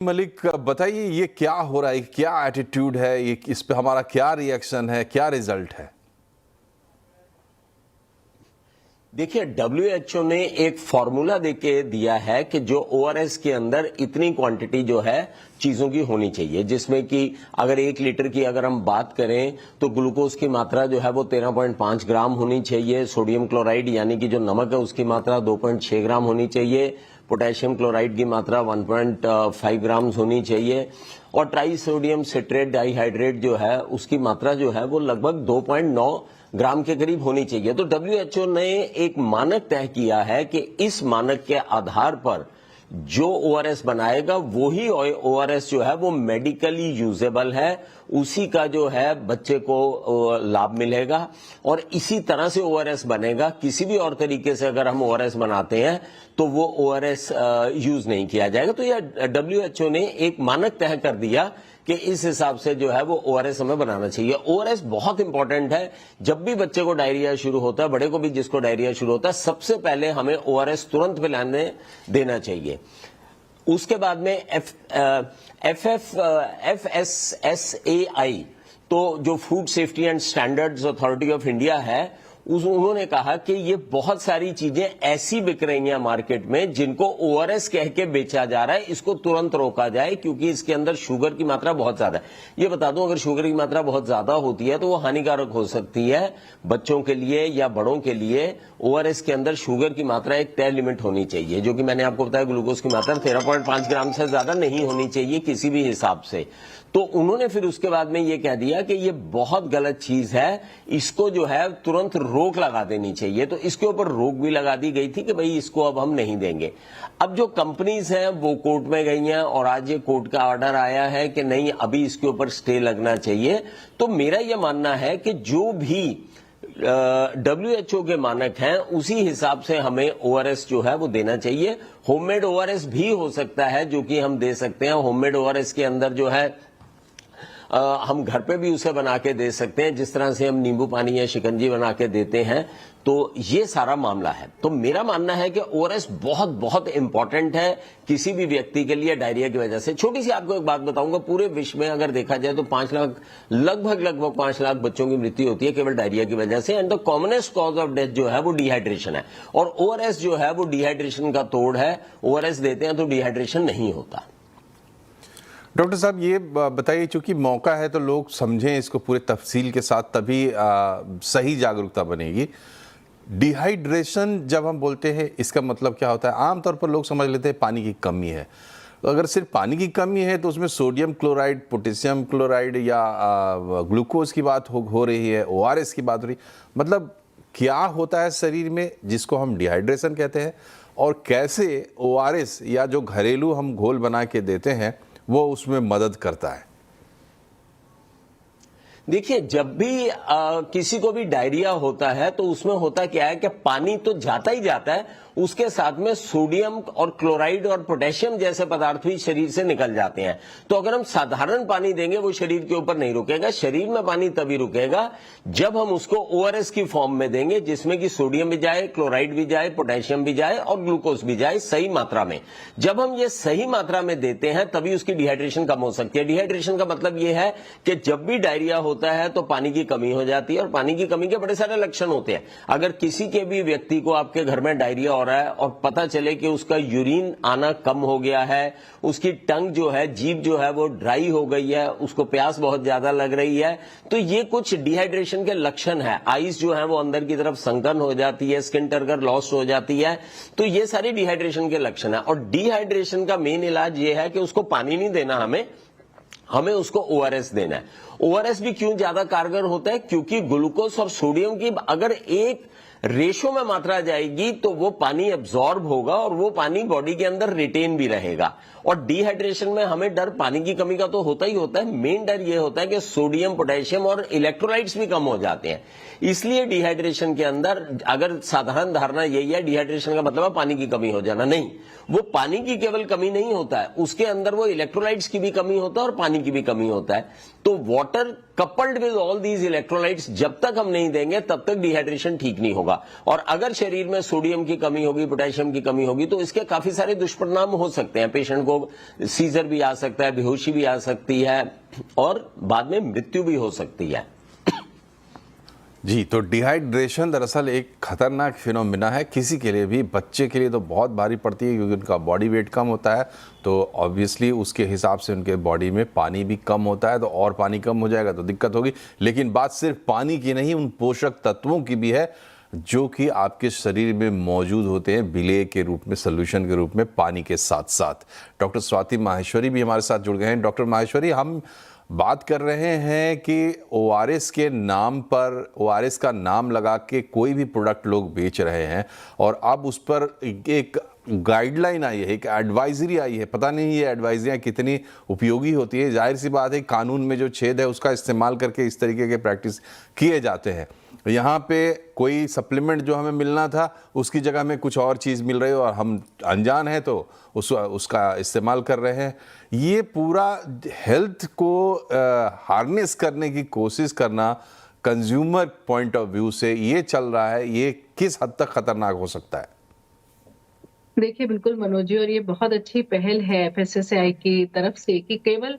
मलिक, बताइए ये क्या हो रहा है, क्या एटीट्यूड है, ये इस पे हमारा क्या रिएक्शन है, क्या रिजल्ट है? देखिए, WHO ने एक फॉर्मूला देके दिया है कि जो ORS के अंदर इतनी क्वांटिटी जो है चीजों की होनी चाहिए, जिसमें कि अगर 1 लीटर की अगर हम बात करें तो ग्लूकोज की मात्रा जो है वो 13.5 ग्राम होनी चाहिए, सोडियम क्लोराइड यानी कि जो नमक है उसकी मात्रा 2.6 ग्राम होनी चाहिए, पोटेशियम क्लोराइड की मात्रा 1.5 ग्राम होनी चाहिए और ट्राई सोडियम सिट्रेट डाइहाइड्रेट जो है उसकी मात्रा जो है वो लगभग 2.9 ग्राम के करीब होनी चाहिए। तो WHO ने एक मानक तय किया है कि इस मानक के आधार पर जो ORS बनाएगा वही ORS जो है वो मेडिकली यूजेबल है, उसी का जो है बच्चे को लाभ मिलेगा और इसी तरह से ORS बनेगा। किसी भी और तरीके से अगर हम ORS बनाते हैं तो वो ORS यूज नहीं किया जाएगा। तो यह WHO ने एक मानक तय कर दिया कि इस हिसाब से जो है वो ORS हमें बनाना चाहिए। ORS बहुत इंपॉर्टेंट है। जब भी बच्चे को डायरिया शुरू होता है, बड़े को भी जिसको डायरिया शुरू होता है, सबसे पहले हमें ORS तुरंत पिलाने देना चाहिए। उसके बाद में FSSAI, तो जो food safety and standards authority of India है, उन्होंने कहा कि ये बहुत सारी चीजें ऐसी बिक रही हैं मार्केट में जिनको ORS कह के बेचा जा रहा है, इसको तुरंत रोका जाए क्योंकि इसके अंदर शुगर की मात्रा बहुत ज्यादा है। ये बता दूं, अगर शुगर की मात्रा बहुत ज्यादा होती है तो वो हानिकारक हो सकती है बच्चों के लिए या बड़ों के लिए। ORS के अंदर शुगर की मात्रा एक तय लिमिट होनी चाहिए, जो कि मैंने आपको बताया ग्लूकोज की मात्रा 13.5 ग्राम से ज्यादा नहीं होनी चाहिए किसी भी हिसाब से। तो उन्होंने फिर उसके बाद में ये कह दिया कि ये बहुत गलत चीज है, इसको जो है तुरंत रोक लगा देनी चाहिए। तो इसके ऊपर रोक भी लगा दी गई थी कि भाई इसको अब हम नहीं देंगे। अब जो कंपनीज हैं वो कोर्ट में गई हैं और आज ये कोर्ट का ऑर्डर आया है कि नहीं, अभी इसके ऊपर स्टे लगना चाहिए। तो मेरा यह मानना है कि जो भी WHO के मानक हैं उसी हिसाब से हमें ORS जो है वो देना चाहिए। होममेड ORS भी हो सकता है जो कि हम दे सकते हैं। होममेड ORS के अंदर जो है हम घर पे भी उसे बना के दे सकते हैं, जिस तरह से हम नींबू पानी या शिकंजी बना के देते हैं। तो ये सारा मामला है। तो मेरा मानना है कि ORS बहुत बहुत इंपॉर्टेंट है किसी भी व्यक्ति के लिए डायरिया की वजह से। छोटी सी आपको एक बात बताऊंगा, पूरे विश्व में अगर देखा जाए तो 5 लाख लगभग 5 लाख बच्चों की मृत्यु होती है केवल डायरिया की वजह से। And the commonest cause of death जो है वो डिहाइड्रेशन है और ORS जो है वो डिहाइड्रेशन का तोड़ है। ORS देते हैं तो डिहाइड्रेशन नहीं होता। डॉक्टर साहब, ये बताइए, चूंकि मौका है तो लोग समझें इसको पूरे तफसील के साथ, तभी सही जागरूकता बनेगी। डिहाइड्रेशन जब हम बोलते हैं इसका मतलब क्या होता है? आमतौर पर लोग समझ लेते हैं पानी की कमी है। तो अगर सिर्फ पानी की कमी है तो उसमें सोडियम क्लोराइड, पोटेशियम क्लोराइड या ग्लूकोज की बात हो रही है, ORS की बात हो रही है। मतलब क्या होता है शरीर में जिसको हम डिहाइड्रेशन कहते हैं और कैसे ORS या जो घरेलू हम घोल बना के देते हैं वो उसमें मदद करता है? देखिए, जब भी किसी को भी डायरिया होता है तो उसमें होता क्या है कि पानी तो जाता ही जाता है, उसके साथ में सोडियम और क्लोराइड और पोटेशियम जैसे पदार्थ भी शरीर से निकल जाते हैं। तो अगर हम साधारण पानी देंगे वो शरीर के ऊपर नहीं रुकेगा। शरीर में पानी तभी रुकेगा जब हम उसको ORS की फॉर्म में देंगे, जिसमें कि सोडियम भी जाए, क्लोराइड भी जाए, पोटेशियम भी जाए और ग्लूकोज भी जाए सही मात्रा में। जब हम ये सही मात्रा में देते हैं तभी उसकी डिहाइड्रेशन कम हो सकती है। डिहाइड्रेशन का मतलब ये है कि जब भी डायरिया होता है तो पानी की कमी हो जाती है और पानी की कमी के बड़े सारे लक्षण होते हैं। अगर किसी के भी व्यक्ति को आपके घर में डायरिया हो रहा है और पता चले कि उसका यूरिन आना कम हो गया है, उसकी टंग जो है, जीभ जो है वो ड्राई हो गई है, उसको प्यास बहुत ज्यादा लग रही है, तो ये कुछ डिहाइड्रेशन के लक्षण है। आइस जो है वो अंदर की तरफ संकन हो जाती है, स्किन टर्गर लॉस्ट हो जाती है, तो ये सारी डिहाइड्रेशन के लक्षण है। और डिहाइड्रेशन का मेन इलाज ये है कि उसको पानी नहीं देना, हमें उसको ORS देना है। ORS भी क्यों ज्यादा कारगर होता है? क्योंकि ग्लूकोज और सोडियम की अगर एक रेशो में मात्रा जाएगी तो वो पानी एब्जॉर्ब होगा और वो पानी बॉडी के अंदर रिटेन भी रहेगा। और डिहाइड्रेशन में हमें डर पानी की कमी का तो होता ही होता है, मेन डर ये होता है कि सोडियम, पोटेशियम और इलेक्ट्रोलाइट्स भी कम हो जाते हैं। इसलिए डिहाइड्रेशन के अंदर अगर साधारण धारणा यही है डिहाइड्रेशन का मतलब है पानी की कमी हो जाना, नहीं, वो पानी की केवल कमी नहीं होता है, उसके अंदर वो इलेक्ट्रोलाइट्स की भी कमी होता है और पानी की भी कमी होता है। तो water coupled with all these electrolytes जब तक हम नहीं देंगे तब तक डिहाइड्रेशन ठीक नहीं होगा। और अगर शरीर में सोडियम की कमी होगी, पोटेशियम की कमी होगी तो इसके काफी सारे दुष्परिणाम हो सकते हैं। पेशेंट को को सीजर भी आ सकता है, बेहोशी भी आ सकती है और बाद में मृत्यु भी हो सकती है। जी, तो डिहाइड्रेशन दरअसल एक खतरनाक फिनोमिना है, किसी के लिए भी, बच्चे के लिए तो बहुत भारी पड़ती है क्योंकि उनका बॉडी वेट कम होता है, तो ऑब्वियसली उसके हिसाब से उनके बॉडी में पानी भी कम होता है, तो और पानी कम हो जाएगा तो दिक्कत होगी। लेकिन बात सिर्फ पानी की नहीं, उन पोषक तत्वों की भी है जो कि आपके शरीर में मौजूद होते हैं विलेय के रूप में, सोल्यूशन के रूप में, पानी के साथ साथ। डॉक्टर स्वाति माहेश्वरी भी हमारे साथ जुड़ गए हैं। डॉक्टर माहेश्वरी, हम बात कर रहे हैं कि ओआरएस के नाम पर, ओआरएस का नाम लगा के कोई भी प्रोडक्ट लोग बेच रहे हैं और अब उस पर एक गाइडलाइन आई है, एक एडवाइजरी आई है। पता नहीं ये एडवाइजरियाँ कितनी उपयोगी होती है। जाहिर सी बात है कानून में जो छेद है उसका इस्तेमाल करके इस तरीके के प्रैक्टिस किए जाते हैं। यहाँ पे कोई सप्लीमेंट जो हमें मिलना था उसकी जगह में कुछ और चीज़ मिल रही है और हम अनजान हैं तो उसका इस्तेमाल कर रहे हैं। ये पूरा हेल्थ को हार्नेस करने की कोशिश करना कंज्यूमर पॉइंट ऑफ व्यू से ये चल रहा है, ये किस हद तक खतरनाक हो सकता है? देखिए बिल्कुल मनोज जी, और ये बहुत अच्छी पहल है एफएसएसएआई की तरफ से कि केवल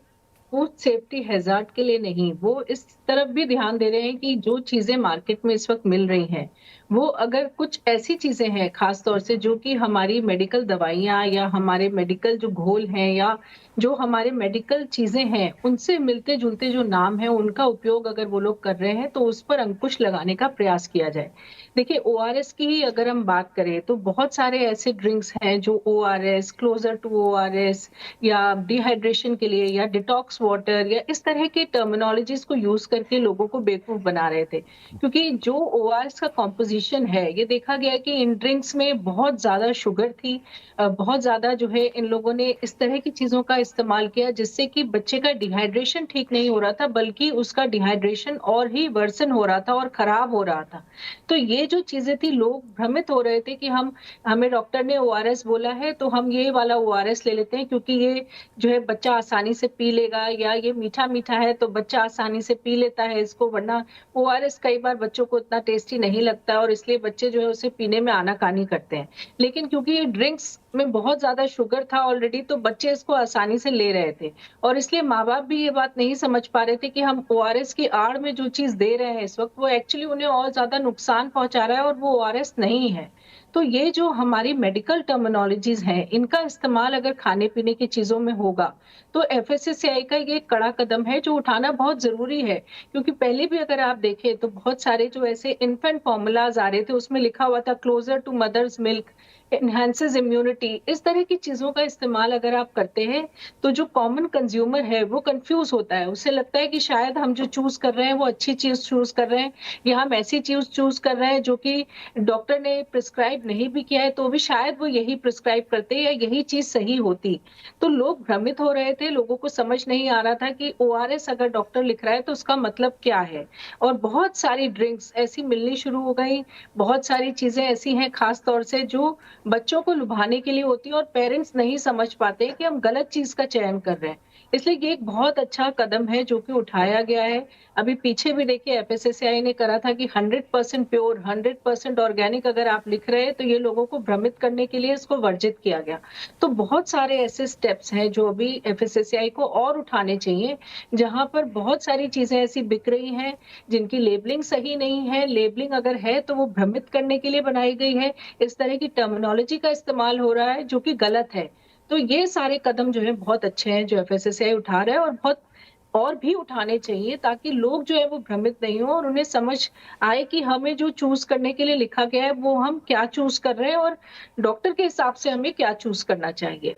फूड सेफ्टी हैजार्ड के लिए नहीं, वो इस तरफ भी ध्यान दे रहे हैं कि जो चीजें मार्केट में इस वक्त मिल रही हैं, वो अगर कुछ ऐसी चीजें हैं खास तौर से जो कि हमारी मेडिकल दवाइयाँ या हमारे मेडिकल जो घोल हैं या जो हमारे मेडिकल चीजें हैं उनसे मिलते जुलते जो नाम है उनका उपयोग अगर वो लोग कर रहे हैं तो उस पर अंकुश लगाने का प्रयास किया जाए। देखिए ओआरएस की ही अगर हम बात करें तो बहुत सारे ऐसे ड्रिंक्स हैं जो ओआरएस, क्लोजर टू ओआरएस या डिहाइड्रेशन के लिए या डिटॉक्स वाटर या इस तरह की टर्मिनोलॉजीज को यूज करके लोगों को बेवकूफ बना रहे थे, क्योंकि जो ओआरएस का कॉम्पोजिशन है ये देखा गया कि इन ड्रिंक्स में बहुत ज्यादा शुगर थी, बहुत ज्यादा जो है इन लोगों ने इस तरह की चीजों का इस्तेमाल किया जिससे कि बच्चे का डिहाइड्रेशन ठीक नहीं हो रहा था बल्कि उसका डिहाइड्रेशन और ही वर्सन हो रहा था और खराब हो रहा था। तो ये जो चीजें थी, लोग भ्रमित हो रहे थे कि हमें डॉक्टर ने ओआरएस बोला है तो हम ये वाला ओआरएस ले लेते हैं क्योंकि ये जो है बच्चा आसानी से पी लेगा या ये मीठा मीठा है तो बच्चा आसानी से पी लेता है इसको, वरना ओआरएस कई बार बच्चों को इतना टेस्टी नहीं लगता और इसलिए बच्चे जो है उसे पीने में आनाकानी करते हैं। लेकिन क्योंकि ये ड्रिंक्स में बहुत ज्यादा शुगर था ऑलरेडी तो बच्चे इसको आसानी से ले रहे थे और इसलिए माँ बाप भी ये बात नहीं समझ पा रहे थे कि हम ओआरएस की आड़ में जो चीज दे रहे हैं इस वक्त वो एक्चुअली उन्हें और ज्यादा नुकसान पहुंचा रहा है और वो ओआरएस नहीं है। तो ये जो हमारी मेडिकल टर्मिनोलॉजीज हैं इनका इस्तेमाल अगर खाने पीने की चीजों में होगा तो एफएसएसएआई का ये कड़ा कदम है जो उठाना बहुत जरूरी है, क्योंकि पहले भी अगर आप देखें तो बहुत सारे जो ऐसे इन्फेंट फॉर्मूलाज आ रहे थे उसमें लिखा हुआ था closer to mother's milk, enhances immunity, इस तरह की चीजों का इस्तेमाल अगर आप करते हैं तो जो कॉमन कंज्यूमर है वो कंफ्यूज होता है, उसे लगता है कि शायद हम जो चूज कर रहे हैं वो अच्छी चीज चूज कर रहे हैं या हम ऐसी चीज चूज कर रहे हैं जो कि डॉक्टर ने प्रिस्क्राइब नहीं भी किया है तो भी शायद वो यही प्रिस्क्राइब करते या यही चीज सही होती। तो लोग भ्रमित हो रहे थे, लोगों को समझ नहीं आ रहा था कि ओआरएस अगर डॉक्टर लिख रहा है तो उसका मतलब क्या है। और बहुत सारी ड्रिंक्स ऐसी मिलनी शुरू हो गई, बहुत सारी चीजें ऐसी हैं खास तौर से जो बच्चों को लुभाने के लिए होती है और पेरेंट्स नहीं समझ पाते कि हम गलत चीज का चयन कर रहे हैं। इसलिए ये एक बहुत अच्छा कदम है जो कि उठाया गया है। अभी पीछे भी देखिए एफएसएसएआई ने करा था कि 100% प्योर, 100% ऑर्गेनिक अगर आप लिख रहे हैं तो ये लोगों को भ्रमित करने के लिए इसको वर्जित किया गया। तो बहुत सारे ऐसे स्टेप्स हैं जो अभी एफएसएसएआई को और उठाने चाहिए, जहां पर बहुत सारी चीजें ऐसी बिक रही हैं जिनकी लेबलिंग सही नहीं है। लेबलिंग अगर है तो वो भ्रमित करने के लिए बनाई गई है, इस तरह की टर्मिनोलॉजी का इस्तेमाल हो रहा है जो कि गलत है। तो ये सारे कदम जो है बहुत अच्छे हैं जो एफएसएसएआई उठा रहा है और बहुत और भी उठाने चाहिए ताकि लोग जो है वो भ्रमित नहीं हो और उन्हें समझ आए कि हमें जो चूज करने के लिए लिखा गया है वो हम क्या चूज कर रहे हैं और डॉक्टर के हिसाब से हमें क्या चूज करना चाहिए।